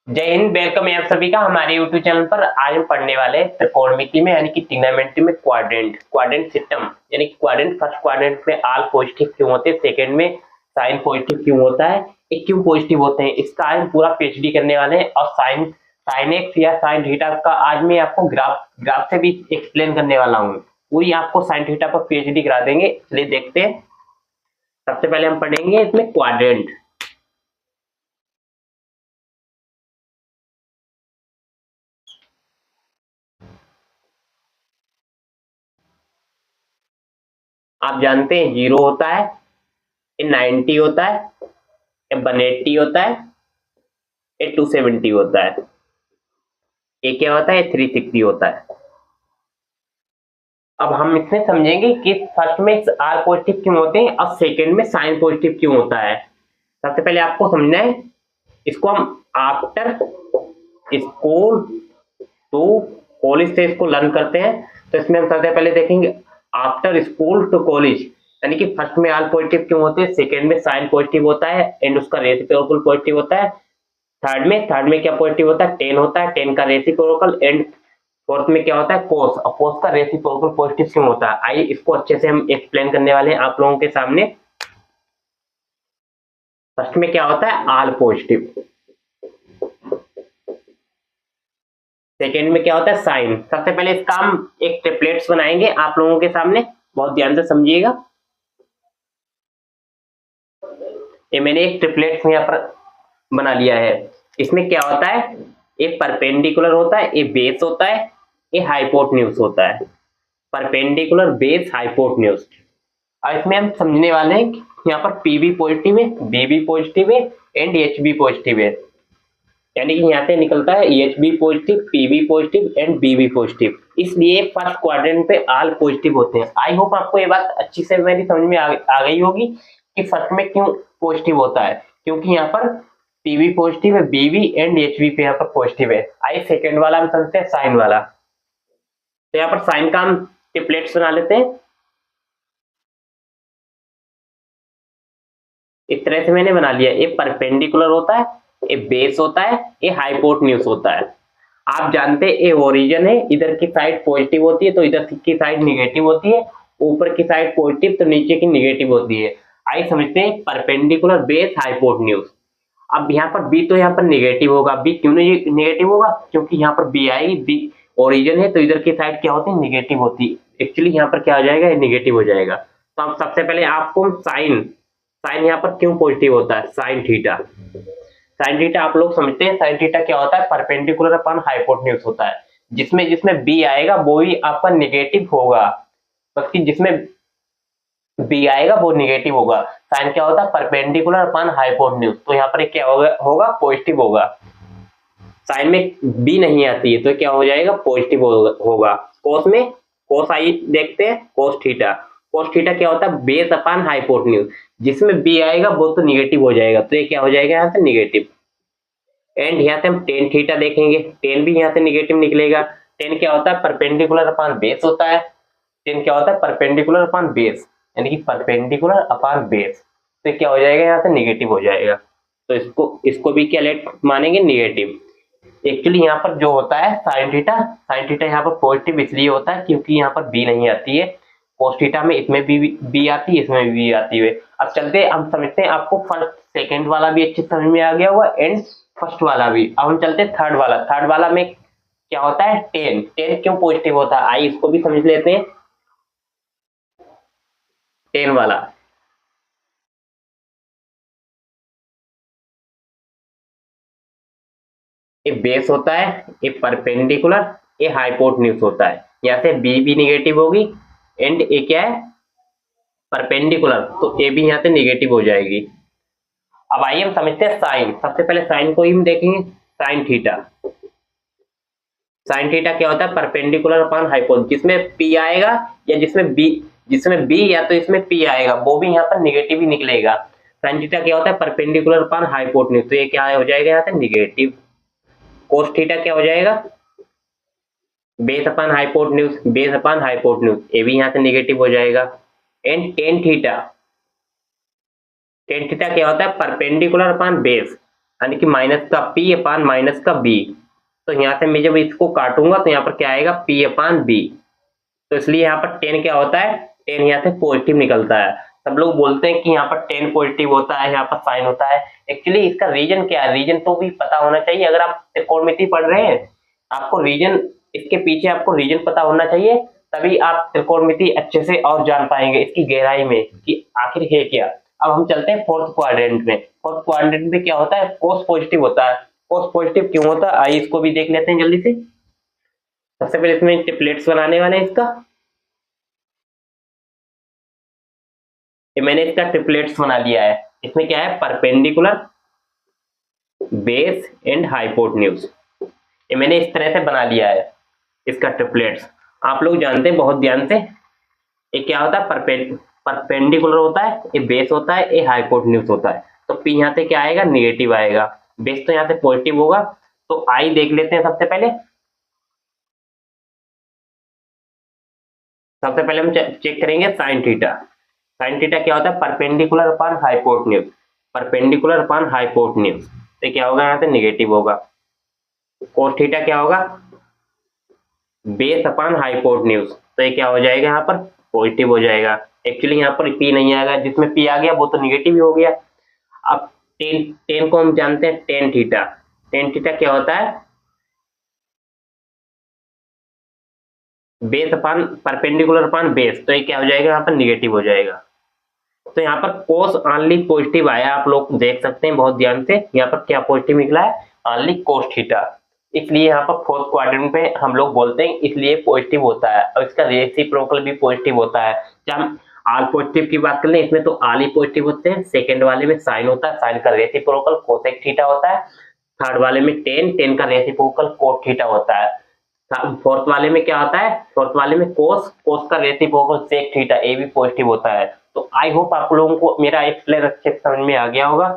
जय हिंद। वेलकम है आप सभी का हमारे यूट्यूब चैनल पर। आज हम पढ़ने वाले हैं त्रिकोणमिति में यानी कि ट्रिग्नोमेट्री में क्वाड्रेंट सिस्टम यानी कि क्वाड्रेंट। फर्स्ट क्वाड्रेंट में आल पॉजिटिव क्यों होते हैं, सेकंड में साइन पॉजिटिव क्यों होता है, ये क्यों पॉजिटिव होते हैं, इसका हम पूरा पीएचडी करने वाले हैं। और साइन साइन एक्स या साइन थीटा का आज मैं आपको ग्राफ से भी एक्सप्लेन करने वाला हूँ। पूरी आपको साइन थीटा पर पीएचडी करा देंगे। चलिए देखते हैं। सबसे पहले हम पढ़ेंगे इसमें क्वाड्रेंट। आप जानते हैं 0 होता है, ये 90 होता है, ये 180 होता है, ये 270 होता है, ये क्या होता है, 360 होता है। अब हम इसमें समझेंगे कि फर्स्ट में आर पॉजिटिव क्यों होते हैं और सेकंड में साइन पॉजिटिव क्यों होता है। सबसे पहले आपको समझना है, इसको हम आफ्टर स्कूल टू कॉलेज से इसको लर्न करते हैं। तो इसमें हम सबसे पहले देखेंगे आफ्टर स्कूल टू कॉलेज, यानी कि फर्स्ट में आर पॉजिटिव क्यों होते हैं, सेकंड में साइन पॉजिटिव होता है एंड उसका रेसिप्रोकल पॉजिटिव होता है। थर्ड में क्या पॉजिटिव होता है, 10 होता है, 10 का रेसिप्रोकल। एंड फोर्थ में क्या होता है, कोस, और कोस का रेसिप्रोकल पॉजिटिव क्यों होता है। आइए इसको अच्छे से हम एक्सप्लेन करने वाले हैं आप लोगों के सामने। फर्स्ट में क्या होता है, आल पॉजिटिव। सेकेंड में क्या होता है, साइन। सबसे पहले इसका हम एक ट्रिपलेट्स बनाएंगे आप लोगों के सामने, बहुत ध्यान से समझिएगा। ये मैंने एक ट्रिपलेट्स यहाँ पर बना लिया है। इसमें क्या होता है, ये परपेंडिकुलर होता है, ये बेस होता है, ये हाइपोटेन्यूज होता है। Perpendicular, base, hypotenuse. और इसमें हम समझने वाले हैं कि यहाँ पर पीबी पॉजिटिव है, बीबी पॉजिटिव है एंड एचबी पॉजिटिव है। यानी कि यहाँ से निकलता है HB positive, PB positive and BB positive. इसलिए फर्स्ट क्वाड्रेंट पे आल पॉजिटिव होते हैं। आई होप आपको ये बात अच्छी से मेरी समझ में आ गई होगी कि फर्स्ट में क्यों पॉजिटिव होता है, क्योंकि यहाँ पर पीबी पॉजिटिव है, बीबी एंड एचबी पे यहाँ पर पॉजिटिव है। आइए सेकेंड वाला हम समझते हैं, साइन वाला। तो यहाँ पर साइन का हम ट्रिपलेट्स बना लेते हैं। इस तरह से मैंने बना लिया। ये परपेंडिकुलर होता है, ये बेस होता है, ये हाइपोटेन्यूज होता है। आप जानते हैं ये ओरिजिन है, इधर की साइड पॉजिटिव होती है तो इधर की साइड निगेटिव होती है, ऊपर की साइड पॉजिटिव तो नीचे की निगेटिव होती है। आइए समझते हैं परपेंडिकुलर, बेस, हाइपोटेन्यूज। अब यहाँ पर बी तो यहाँ पर निगेटिव होगा। बी क्यों निगेटिव होगा, क्योंकि यहाँ पर बी आएगी, बी ओरिजिन है तो इधर की साइड क्या होती है, निगेटिव होती है। एक्चुअली यहाँ पर क्या हो जाएगा, निगेटिव हो जाएगा। तो अब सबसे पहले आपको साइन साइन यहाँ पर क्यों पॉजिटिव होता है, साइन थीटा। साइन थीटा आप लोग समझते हैं, साइन थीटा क्या होता है, परपेंडिकुलर अपॉन हाइपोटेन्यूज होता है। जिसमें जिसमें बी आएगा वो ही आपका निगेटिव होगा, बल्कि जिसमें बी आएगा वो निगेटिव होगा। साइन क्या होता है, परपेंडिकुलर अपॉन हाइपोटेन्यूज। तो यहाँ पर क्या होगा पॉजिटिव होगा। साइन में बी नहीं आती है तो क्या हो जाएगा, पॉजिटिव होगा। कोस में, कोस आई देखते हैं, कोस थीटा। कोस थीटा क्या होता है, बेस अपॉन हाइपोटेन्यूज। जिसमें बी आएगा वो तो निगेटिव हो जाएगा, तो ये क्या हो जाएगा यहाँ से, निगेटिव। एंड यहाँ से हम टेन थीटा देखेंगे, टेन भी यहाँ से निगेटिव निकलेगा। टेन क्या होता है, परपेंडिकुलर अपॉन बेस होता है। टेन क्या होता है, परपेंडिकुलर अपॉन बेस, यानी कि परपेंडिकुलर अपॉन बेस। तो क्या हो जाएगा, यहाँ से निगेटिव हो जाएगा। तो इसको इसको भी क्या लेट मानेंगे, निगेटिव। एक्चुअली यहाँ पर जो होता है साइन थीटा यहाँ पर पॉजिटिव इसलिए होता है क्योंकि यहाँ पर बी नहीं आती है। कोस थीटा में इसमें भी बी आती है, इसमें भी बी आती है। अब चलते हम समझते हैं, आपको फर्स्ट सेकंड वाला भी अच्छे समझ में आ गया होगा एंड फर्स्ट वाला भी। अब हम चलते हैं थर्ड वाला। थर्ड वाला में क्या होता है, टेन। टेन क्यों पॉजिटिव होता है, आइए इसको भी समझ लेते हैं। टेन वाला ये बेस होता है, ये परपेंडिकुलर, ये हाइपोटेन्यूज होता है। यहाँ से बी भी निगेटिव होगी एंड ये क्या है, परपेंडिकुलर, तो ए भी यहाँ से निगेटिव हो जाएगी। अब आइए हम समझते हैं साइन। सबसे पहले साइन को ही हम देखेंगे, साइन थीटा। साइन थीटा क्या होता है, परपेंडिकुलर अपॉन हाइपोटेन्यूज। जिसमें पी आएगा या जिसमें बी या तो इसमें पी आएगा वो भी यहाँ पर निगेटिव ही निकलेगा। साइन थीटा क्या होता है, परपेंडिकुलर अपॉन हाइपोटेन्यूज, तो ये क्या हो जाएगा यहाँ से, निगेटिव। कोस थीटा क्या हो जाएगा, base upon hypotenuse, base upon hypotenuse, ये भी यहाँ से निगेटिव हो जाएगा। And tan theta, tan theta क्या होता है, परपेंडिकुलर अपॉन बेस। यानी कि माइनस का पी अपान माइनस का बी। तो यहाँ से मैं जब इसको काटूंगा तो यहाँ पर क्या आएगा, पी अपान बी। तो इसलिए यहाँ पर 10 क्या होता है, 10 यहाँ से पॉजिटिव निकलता है। सब लोग बोलते हैं कि यहाँ पर 10 पॉजिटिव होता है, यहाँ पर साइन होता है। एक्चुअली इसका रीजन क्या है, रीजन तो भी पता होना चाहिए। अगर आप त्रिकोणमिति पढ़ रहे हैं, आपको रीजन, इसके पीछे आपको रीजन पता होना चाहिए, तभी आप त्रिकोणमिति अच्छे से और जान पाएंगे इसकी गहराई में कि आखिर है क्या। अब हम चलते हैं फोर्थ क्वाड्रेंट में। फोर्थ क्वाड्रेंट में क्या होता है, कोस पॉजिटिव होता है। कोस पॉजिटिव क्यों होता है, आइए इसको भी देख लेते हैं जल्दी से। सबसे पहले इसमें ट्रिपलेट्स बनाने वाले हैं इसका। ये मैंने इसका ट्रिपलेट्स बना लिया है। इसमें क्या है, परपेंडिकुलर, बेस एंड हाइपोटेन्यूज। ये मैंने इस तरह से बना लिया है इसका ट्रिपलेट्स। आप लोग जानते हैं बहुत ध्यान से, ये क्या होता है, परपेंडिकुलर होता है, ये बेस होता है, ये हाइपोटेन्यूज होता है। तो पी यहाँ से क्या आएगा, निगेटिव आएगा। बेस तो यहाँ से पॉजिटिव होगा। तो आई देख लेते हैं। सबसे पहले हम चेक करेंगे साइन थीटा। साइन थीटा क्या होता है, perpendicular upon hypotenuse. Perpendicular upon hypotenuse, तो क्या होगा, यहाँ से निगेटिव होगा। कोस थीटा क्या होगा, बेस अपॉन हाइपोटेन्यूज, तो ये क्या हो जाएगा, यहाँ पर पॉजिटिव हो जाएगा। एक्चुअली यहाँ पर पी नहीं आएगा, जिसमें पी आ गया वो तो निगेटिव ही हो गया। अब टेन, टेन को हम जानते हैं, टेन थीटा। टेन थीटा क्या होता है, base upon perpendicular upon base, तो ये क्या हो जाएगा, यहाँ पर निगेटिव हो जाएगा। तो यहाँ पर कोस ऑनली पॉजिटिव आया, आप लोग देख सकते हैं बहुत ध्यान से। यहाँ पर क्या पॉजिटिव निकला है, ऑनली कोस थीटा। इसलिए यहाँ पर फोर्थ क्वाड्रेंट में हम लोग बोलते हैं इसलिए पॉजिटिव होता है, और इसका रेसिप्रोकल भी पॉजिटिव होता है। जब हम आल पॉजिटिव की बात कर लें, इसमें तो आल ही पॉजिटिव होते हैं। सेकेंड वाले में साइन होता है, साइन का रेसिप्रोकल कोसेक थीटा होता है। थर्ड वाले में टेन, टेन का रेसिप्रोकल कोट थीटा होता है। फोर्थ वाले में क्या होता है, फोर्थ वाले में कोस, कोस का रेसिप्रोकल सेक थीटा, ए भी पॉजिटिव होता है। तो आई होप आप लोगों को मेरा एक्सप्लेन अच्छे से समझ में आ गया होगा।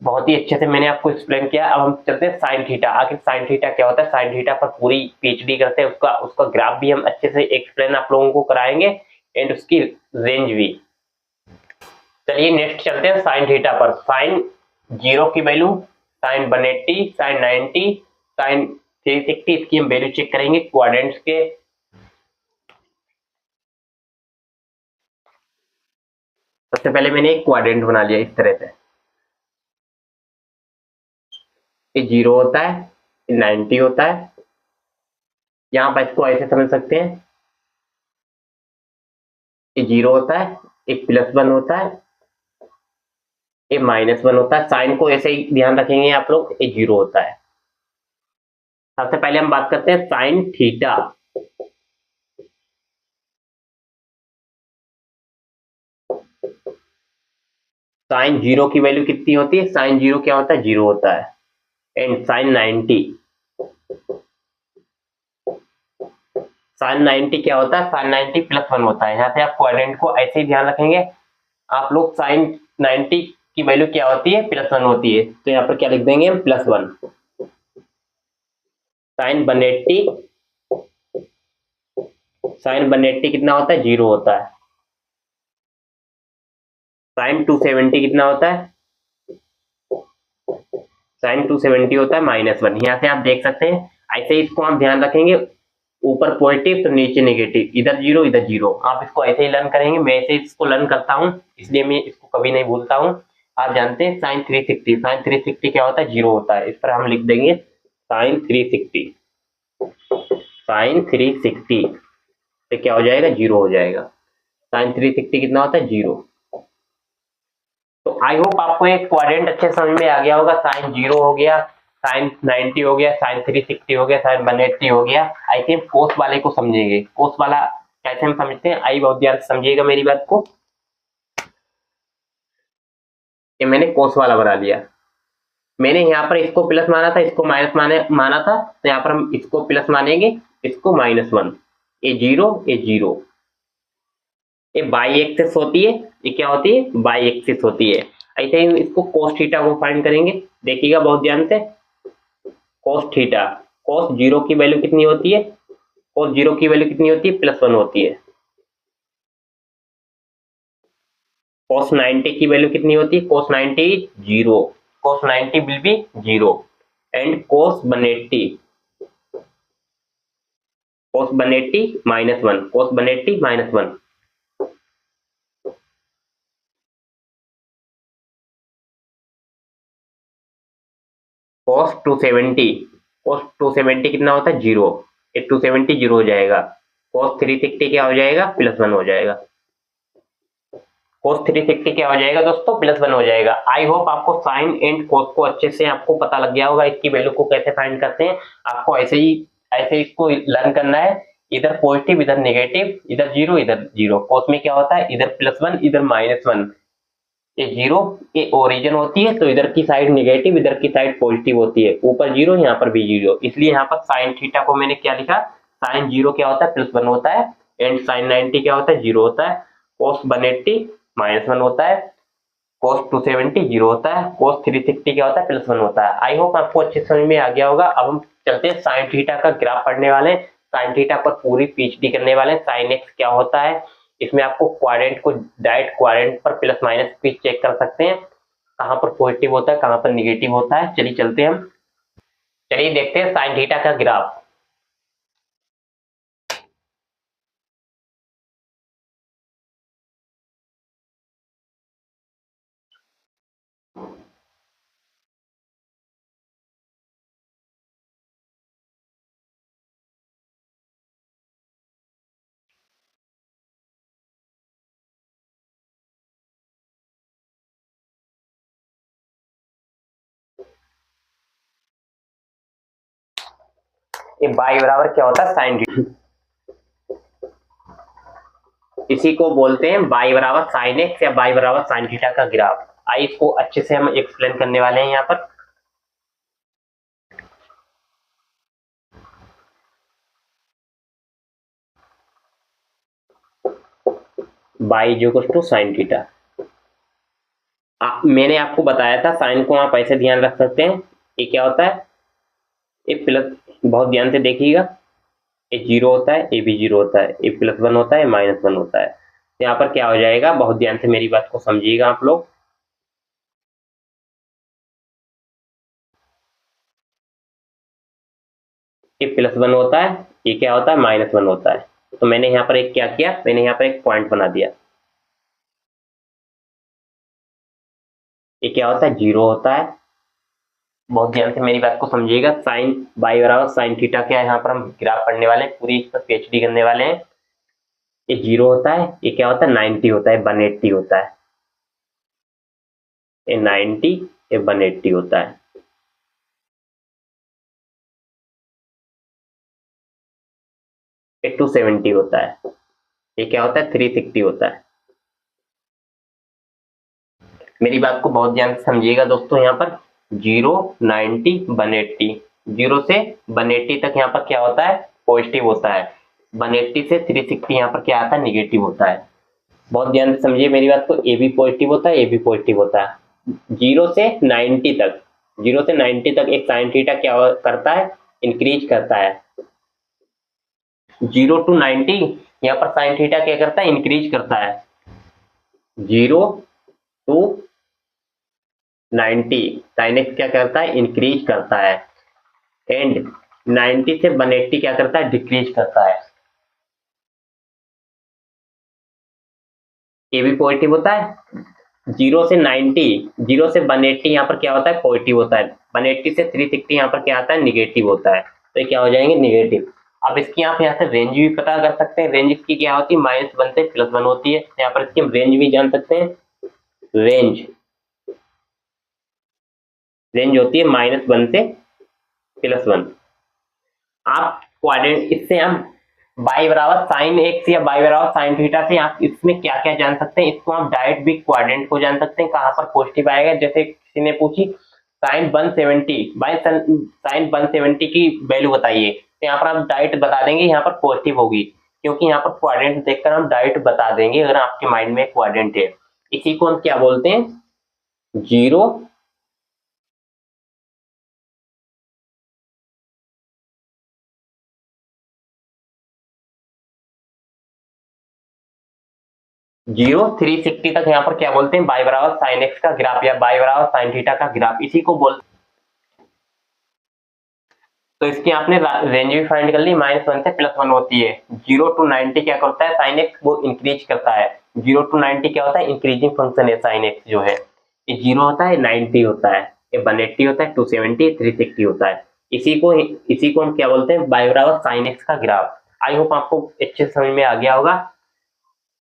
बहुत ही अच्छे से मैंने आपको एक्सप्लेन किया। अब हम चलते हैं साइन थीटा। आखिर साइन थीटा क्या होता है, साइन थीटा पर पूरी पीएचडी करते हैं, उसका ग्राफ भी हम अच्छे से एक्सप्लेन आप लोगों को कराएंगे, एंड उसकी रेंज भी। चलिए नेक्स्ट चलते हैं साइन थीटा पर। साइन 0 की वैल्यू, साइन 180, साइन 90, साइन 360, इसकी हम वैल्यू चेक करेंगे क्वाड्रेंट्स के। सबसे पहले मैंने एक क्वाड्रेंट बना लिया इस तरह से। ये 0 होता है, ये 90 होता है। यहाँ पर इसको ऐसे समझ सकते हैं, ये 0 होता है, एक +1 होता है, ये -1 होता है। साइन को ऐसे ही ध्यान रखेंगे आप लोग, ये 0 होता है। सबसे पहले हम बात करते हैं साइन थीटा। साइन 0 की वैल्यू कितनी होती है, साइन 0 क्या होता है, 0 होता है। एंड साइन 90, साइन 90 क्या होता है, साइन 90 +1 होता है। यहाँ से आप क्वाड्रेंट को ऐसे ही ध्यान रखेंगे आप लोग। साइन 90 की वैल्यू क्या होती है, +1 होती है, तो यहाँ पर क्या लिख देंगे हम, +1। साइन 180, साइन 180 कितना होता है, 0 होता है। साइन 270 कितना होता है, साइन 270 होता है -1। यहाँ से आप देख सकते हैं, ऐसे ही इसको हम ध्यान रखेंगे, ऊपर पॉजिटिव तो नीचे नेगेटिव, इधर 0 इधर 0। आप इसको ऐसे ही लर्न करेंगे, मैं ऐसे इसको लर्न करता हूँ, इसलिए मैं इसको कभी नहीं भूलता हूँ। आप जानते हैं साइन 360, साइन 360 क्या होता है, 0 होता है। इस पर हम लिख देंगे साइन 360, साइन 360 तो क्या हो जाएगा, 0 हो जाएगा। साइन 360 कितना होता है, 0। तो आई होप आपको एक क्वाड्रेंट अच्छे समझ में आ गया होगा। साइन 0 हो गया, साइन 90 हो गया, साइन 360 हो गया, साइन 180 हो गया। आई थिंक कोस वाले को समझेंगे, कोस वाला कैसे हम समझते हैं, आई बहुत ध्यान से समझिएगा मेरी बात को। ये मैंने कोस वाला बना लिया। मैंने यहाँ पर इसको प्लस माना था, इसको माइनस माना था, तो यहाँ पर हम इसको प्लस मानेंगे, इसको -1। ये 0, ये 0। ये बाई एक्सिस होती है, ये क्या होती है, बाई एक्सिस होती है। ऐसे ही इसको कोस थीटा को फाइंड करेंगे, देखिएगा बहुत ध्यान से। कोस थीटा, कोस 0 की वैल्यू कितनी होती है, कोस 0 की वैल्यू कितनी होती है, +1 होती है। कोस 90 की वैल्यू कितनी होती है, कोस 90 0। cos 90 will be 0 and cos 180 -1, cos 180 -1, cos 270 कितना होता है 0, ये 270 0 हो जाएगा, cos 360 क्या हो जाएगा +1 हो जाएगा, cos 360 क्या हो जाएगा दोस्तों +1 हो जाएगा। आई होप आपको साइन एंड cos को अच्छे से आपको पता लग गया होगा, इसकी वैल्यू को कैसे फाइंड करते हैं। आपको ऐसे इसको लर्न करना है, इधर पॉजिटिव इधर नेगेटिव, इधर 0 इधर 0। cos में क्या होता है इधर +1 इधर -1, ये 0 ये ओरिजिन होती है, तो इधर की साइड नेगेटिव इधर की साइड पॉजिटिव होती है, ऊपर 0 यहाँ पर भी 0, इसलिए यहाँ पर साइन थीटा को मैंने क्या लिखा, साइन 0 क्या होता है +1 होता है, एंड साइन 90 क्या होता है 0 होता है, cos 180 -1 होता है, cos 270 0 होता है, cos 360 क्या होता है +1 होता है। आई होप आपको अच्छे समझ में आ गया होगा। अब हम चलते हैं साइन थीटा का ग्राफ पढ़ने वाले हैं, साइन थीटा पर पूरी पीएचडी करने वाले हैं। साइन एक्स क्या होता है, इसमें आपको क्वाड्रेंट को डायरेक्ट क्वाड्रेंट पर प्लस माइनस भी चेक कर सकते हैं, कहाँ पर पॉजिटिव होता है कहाँ पर निगेटिव होता है। चलिए चलते हैं हम, चलिए देखते हैं साइन थीटा का ग्राफ। ये बाई बराबर क्या होता है साइन थीटा, इसी को बोलते हैं बाई बराबर साइन एक्स या बाई बराबर साइन थीटा का ग्राफ। आई इसको अच्छे से हम एक्सप्लेन करने वाले हैं यहाँ पर। By is equal to sine theta, मैंने आपको बताया था साइन को आप ऐसे ध्यान रख सकते हैं, ये क्या होता है ये प्लस, बहुत ध्यान से देखिएगा, ये 0 होता है ये भी 0 होता है, ये +1 होता है -1 होता है। यहाँ पर क्या हो जाएगा, बहुत ध्यान से मेरी बात को समझिएगा आप लोग, ये +1 होता है ये क्या होता है -1 होता है। तो मैंने यहाँ पर एक क्या किया, मैंने यहाँ पर एक पॉइंट बना दिया, ये क्या होता है 0 होता है। बहुत ध्यान से मेरी बात को समझिएगा, साइन बाई बराबर साइन थीटा क्या है, यहाँ पर हम ग्राफ पढ़ने वाले हैं, पूरी इस पर पीएचडी करने वाले हैं। ये 0 होता है ये क्या होता है 90 होता है 180 होता है, ये 90 ये 180 होता है। ये 270 होता है, ये क्या होता है 360 होता है। मेरी बात को बहुत ध्यान से समझिएगा दोस्तों, यहाँ पर 0 90 180, 0 से 180 तक यहाँ पर क्या होता है पॉजिटिव होता है, 180 से 360 यहाँ पर क्या आता है निगेटिव होता है। बहुत ध्यान से समझिए मेरी बात को, ए भी पॉजिटिव होता है ए भी पॉजिटिव होता है। 0 से 90 तक, 0 से 90 तक एक साइन थीटा क्या करता है इंक्रीज करता है, 0 to 90 यहाँ पर साइन थीटा क्या करता है इंक्रीज करता है, 0 to 90 साइन एक्स क्या करता है इंक्रीज करता है, एंड 90 से 180 क्या करता है डिक्रीज करता है। ये भी पॉजिटिव होता है, 0 से 90, 0 से 180 यहाँ पर क्या होता है पॉजिटिव होता है, 180 से 360 यहाँ पर क्या आता है निगेटिव होता है, तो ये क्या हो जाएंगे निगेटिव। अब इसकी आप यहाँ से रेंज भी पता कर सकते हैं, रेंज इसकी क्या होती है -1 से +1 होती है, यहाँ पर इसकी रेंज भी जान सकते हैं, रेंज रेंज होती है -1 से +1। आप क्वाड्रेंट इससे हम बाई बराबर साइन एक्स या बाई बराबर साइन थीटा से आप इसमें क्या क्या जान सकते हैं, इसको आप डायरेक्ट भी क्वाड्रेंट को जान सकते हैं, कहाँ पर पॉजिटिव आएगा। जैसे किसी ने पूछी साइन 170 बाई साइन 170 की वैल्यू बताइए, तो यहाँ पर आप डायरेक्ट बता देंगे यहाँ पर पॉजिटिव होगी, क्योंकि यहाँ पर क्वाड्रेंट देखकर हम डायरेक्ट बता देंगे अगर आपके माइंड में क्वाड्रेंट है। इसी को हम क्या बोलते हैं 0 0 360 तक यहाँ पर क्या बोलते हैं, बाई बराबर साइन एक्स का ग्राफ या बाई बराबर साइन थीटा का ग्राफ, इसी को बोलते। तो इसकी आपने रेंज भी फाइंड कर ली, -1 से +1 होती है। 0 to 90 क्या करता है साइन एक्स, वो इंक्रीज करता है। 0 to 90 क्या होता है, इंक्रीजिंग फंक्शन है साइन एक्स जो है। ये 0 होता है, 90 होता है, ये 180 होता है, 270, 360 होता है। इसी को हम क्या बोलते हैं, बाई बराबर साइन एक्स का ग्राफ। आई होप आपको अच्छे से समझ में आ गया होगा।